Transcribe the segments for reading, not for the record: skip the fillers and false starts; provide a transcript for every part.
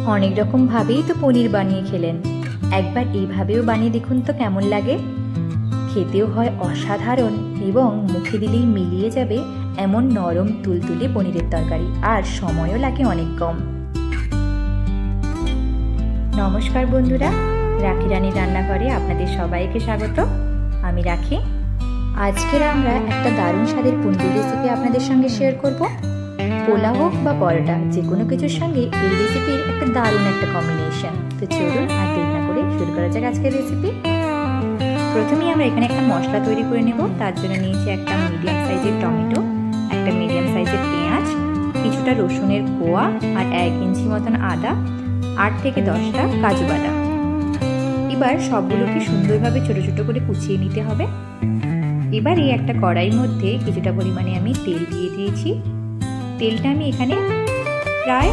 অনেক রকমভাবেই তো পনির বানিয়ে খেলেন, একবার এইভাবেও বানিয়ে দেখুন তো কেমন লাগে। খেতেও হয় অসাধারণ এবং মুখে দিলেই মিলিয়ে যাবে এমন নরম তুলতুলে পনিরের তরকারি, আর সময়ও লাগে অনেক কম। নমস্কার বন্ধুরা, রাখি রানীর রান্নাঘরে আপনাদের সবাইকে স্বাগত। আমি রাখি। আজকের আমরা একটা দারুণ স্বাদের পনিরের রেসিপি আপনাদের সঙ্গে শেয়ার করব। পোলাও হোক বা পরোটা, যে কোনো কিছুর সঙ্গে এই রেসিপির একটা দারুণ একটা কম্বিনেশন। তো চলুন আর দেরি না করে শুরু করা যাক আজকের রেসিপি। প্রথমেই আমরা এখানে একটা মশলা তৈরি করে নেব। তার জন্য নিয়েছি একটা মিডিয়াম সাইজের টমেটো, একটা মিডিয়াম সাইজের পেঁয়াজ, কিছুটা রসুনের কোয়া আর 1 ইঞ্চি মতন আদা, 8 থেকে 10টা কাজু বাদাম। এবার সবগুলোকে সুন্দরভাবে ছোট ছোট করে কুচিয়ে নিতে হবে। এবার এই একটা কড়াইয়ের মধ্যে কিছুটা পরিমাণে আমি তেল দিয়ে দিয়েছি। তেলটা আমি এখানে প্রায়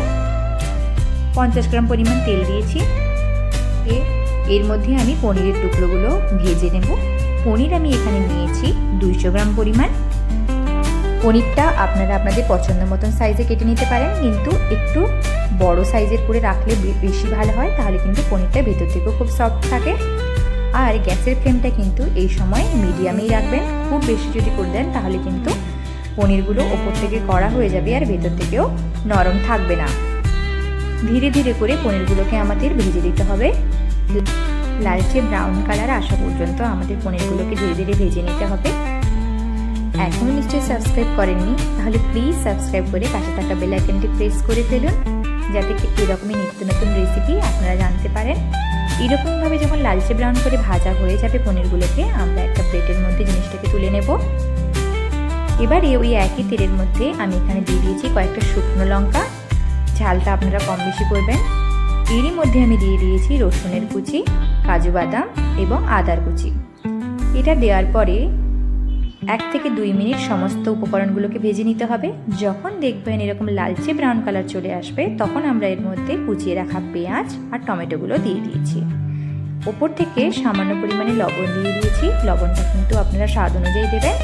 50 গ্রাম পরিমাণ তেল দিয়েছি। এর মধ্যে আমি পনিরের টুকরোগুলো ভেজে নেব। পনির আমি এখানে নিয়েছি 200 গ্রাম পরিমাণ। পনিরটা আপনারা আপনাদের পছন্দ মতন সাইজে কেটে নিতে পারেন, কিন্তু একটু বড় সাইজের করে রাখলে বেশি ভালো হয়, তাহলে কিন্তু পনিরটা ভেতর থেকেও খুব সফট থাকে। আর গ্যাসের ফ্লেমটা কিন্তু এই সময় মিডিয়ামেই রাখবেন। খুব বেশি যদি করে দেন তাহলে কিন্তু পনিরগুলো ওপর থেকে কড়া হয়ে যাবে আর ভেতর থেকেও নরম থাকবে না। ধীরে ধীরে করে পনিরগুলোকে আমাদের ভেজে দিতে হবে। লালচে ব্রাউন কালার আসা পর্যন্ত আমাদের পনিরগুলোকে ধীরে ধীরে ভেজে নিতে হবে। এখনও নিশ্চয়ই সাবস্ক্রাইব করেননি, তাহলে প্লিজ সাবস্ক্রাইব করে পাশে থাকা বেল আইকনটি প্রেস করে ফেলুন, যাতে এরকমই নিত্য নতুন রেসিপি আপনারা জানতে পারেন। এরকমভাবে যখন লালচে ব্রাউন করে ভাজা হয়ে যাবে পনিরগুলোকে, আমরা একটা প্লেটের মধ্যে জিনিসটাকে তুলে নেব। এবারে ওই একই তেলের মধ্যে আমি এখানে দিয়ে দিয়েছি কয়েকটা শুকনো লঙ্কা, ঝালটা আপনারা কম বেশি করবেন। এরই মধ্যে আমি দিয়ে দিয়েছি রসুনের কুচি, কাজু বাদাম এবং আদার কুচি। এটা দেওয়ার পরে 1 থেকে 2 মিনিট সমস্ত উপকরণগুলোকে ভেজে নিতে হবে। যখন দেখবেন এরকম লালচে ব্রাউন কালার চলে আসবে, তখন আমরা এর মধ্যে কুচিয়ে রাখা পেঁয়াজ আর টমেটোগুলো দিয়ে দিয়েছি। ওপর থেকে সামান্য পরিমাণে লবণ দিয়ে দিয়েছি। লবণটা কিন্তু আপনারা স্বাদ অনুযায়ী দেবেন।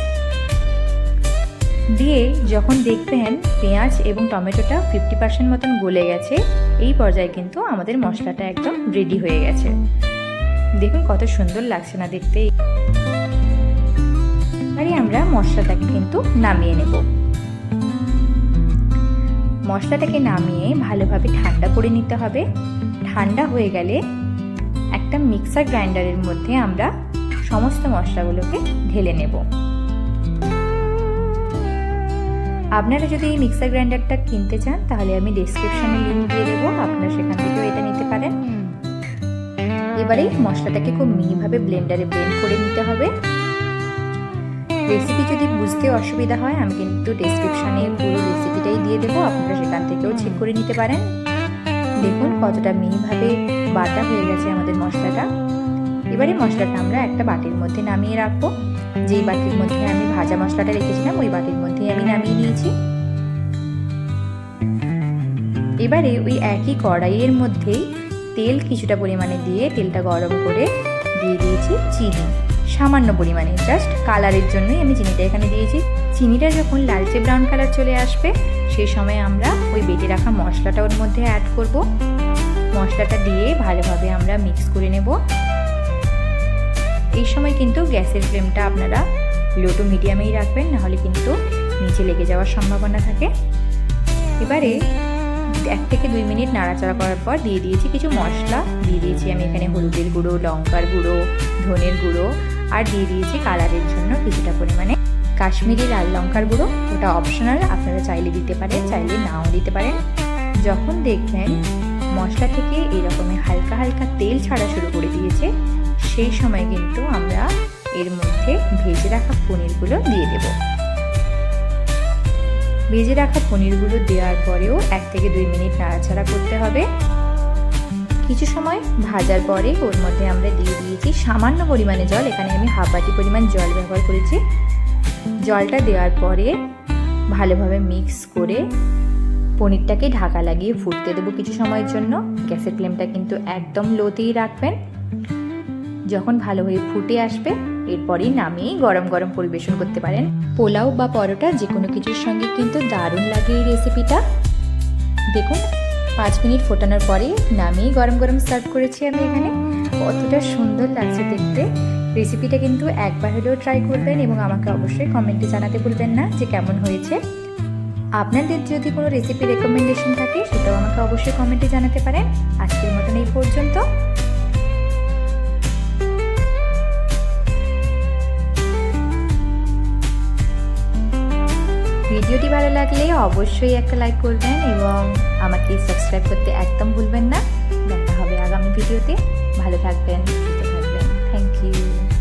দিয়ে যখন দেখবেন পেঁয়াজ এবং টমেটোটা 50% মতন গলে গেছে, এই পর্যায়ে কিন্তু আমাদের মশলাটা একদম রেডি হয়ে গেছে। দেখুন কত সুন্দর লাগছে না দেখতে। এবারে আমরা মশলাটাকে কিন্তু নামিয়ে নেব। মশলাটাকে নামিয়ে ভালোভাবে ঠান্ডা করে নিতে হবে। ঠান্ডা হয়ে গেলে একটা মিক্সার গ্রাইন্ডারের মধ্যে আমরা সমস্ত মশলাগুলোকে ঢেলে নেব। আপনারা যদি এই মিক্সার গ্রাইন্ডারটা কিনতে চান, তাহলে আমি ডেসক্রিপশনে লিংক দিয়ে দেবো, আপনারা সেখান থেকেও এটা নিতে পারেন। এবারে মশলাটাকে খুব মিহিভাবে ব্লেন্ডারে ব্লেন্ড করে নিতে হবে। রেসিপি যদি বুঝতে অসুবিধা হয়, আমি কিন্তু ডেসক্রিপশনে পুরো রেসিপিটাই দিয়ে দেবো, আপনারা সেখান থেকেও চেক করে নিতে পারেন। দেখুন কতটা মিহিভাবে বাটা হয়ে গেছে আমাদের মশলাটা। এবারে মশলাটা আমরা একটা বাটির মধ্যে নামিয়ে রাখবো। যেই বাটির মধ্যে আমি ভাজা মশলাটা রেখেছিলাম, ওই বাটির মধ্যেই আমি নামিয়ে নিয়েছি। এবারে ওই একই কড়াইয়ের মধ্যেই তেল কিছুটা পরিমাণে দিয়ে তেলটা গরম করে দিয়ে দিয়েছি চিনি, সামান্য পরিমাণে, জাস্ট কালারের জন্যই আমি চিনিটা এখানে দিয়েছি। চিনিটা যখন লালচে ব্রাউন কালার চলে আসবে, সেই সময় আমরা ওই বেটে রাখা মশলাটা ওর মধ্যে অ্যাড করব। মশলাটা দিয়ে ভালোভাবে আমরা মিক্স করে নেব। এই সময় কিন্তু গ্যাসের ফ্লেমটা আপনারা লো টু মিডিয়ামেই রাখবেন, নাহলে কিন্তু নিচে লেগে যাওয়ার সম্ভাবনা থাকে। এবারে 1 থেকে 2 মিনিট নাড়াচাড়া করার পর দিয়ে দিয়েছি কিছু মশলা। দিয়ে দিয়েছি আমি এখানে হলুদের গুঁড়ো, লঙ্কার গুঁড়ো, ধনের গুঁড়ো, আর দিয়ে দিয়েছি কালারের জন্য কিছুটা পরিমাণে কাশ্মীরি লাল লঙ্কার গুঁড়ো। ওটা অপশনাল, আপনারা চাইলে দিতে পারেন, চাইলে নাও দিতে পারেন। যখন দেখবেন মশলা থেকে এরকমই হালকা হালকা তেল ছাড়া শুরু করে দিয়েছে, সেই সময় কিন্তু আমরা এর মধ্যে ভেজে রাখা পনিরগুলো দিয়ে দেব। ভেজে রাখা পনিরগুলো দেওয়ার পরেও 1 থেকে 2 মিনিট নাড়াচাড়া করতে হবে। কিছু সময় ভাজার পরে ওর মধ্যে আমরা দিয়ে দিয়েছি সামান্য পরিমাণে জল। এখানে আমি হাফ বাটি পরিমাণ জল ব্যবহার করেছি। জলটা দেওয়ার পরে ভালোভাবে মিক্স করে পনিরটাকে ঢাকা লাগিয়ে ফুটতে দেবো কিছু সময়ের জন্য। গ্যাসের ফ্লেমটা কিন্তু একদম লোতেই রাখবেন। যখন ভালো হয়ে ফুটে আসবে, এরপরই নামিয়ে গরম গরম পরিবেশন করতে পারেন। পোলাও বা পরোটা যে কোনো কিছুর সঙ্গে কিন্তু দারুণ লাগে এই রেসিপিটা। দেখুন 5 মিনিট ফোটানোর পরে নামিয়ে গরম গরম সার্ভ করেছি আমি এখানে। কতটা সুন্দর লাগছে দেখতে। রেসিপিটা কিন্তু একবার হলেও ট্রাই করবেন এবং আমাকে অবশ্যই কমেন্টে জানাতে ভুলবেন না যে কেমন হয়েছে। আপনাদের যদি কোনো রেসিপি রেকমেন্ডেশন থাকে সেটাও আমাকে অবশ্যই কমেন্টে জানাতে পারেন। আজকের মতন এই পর্যন্ত। ভিডিওটি ভালো লাগলে অবশ্যই একটা লাইক করবেন এবং আমাকে সাবস্ক্রাইব করতে একদম ভুলবেন না। দেখা হবে আগামী ভিডিওতে। ভালো থাকবেন, সুস্থ থাকবেন। Thank you.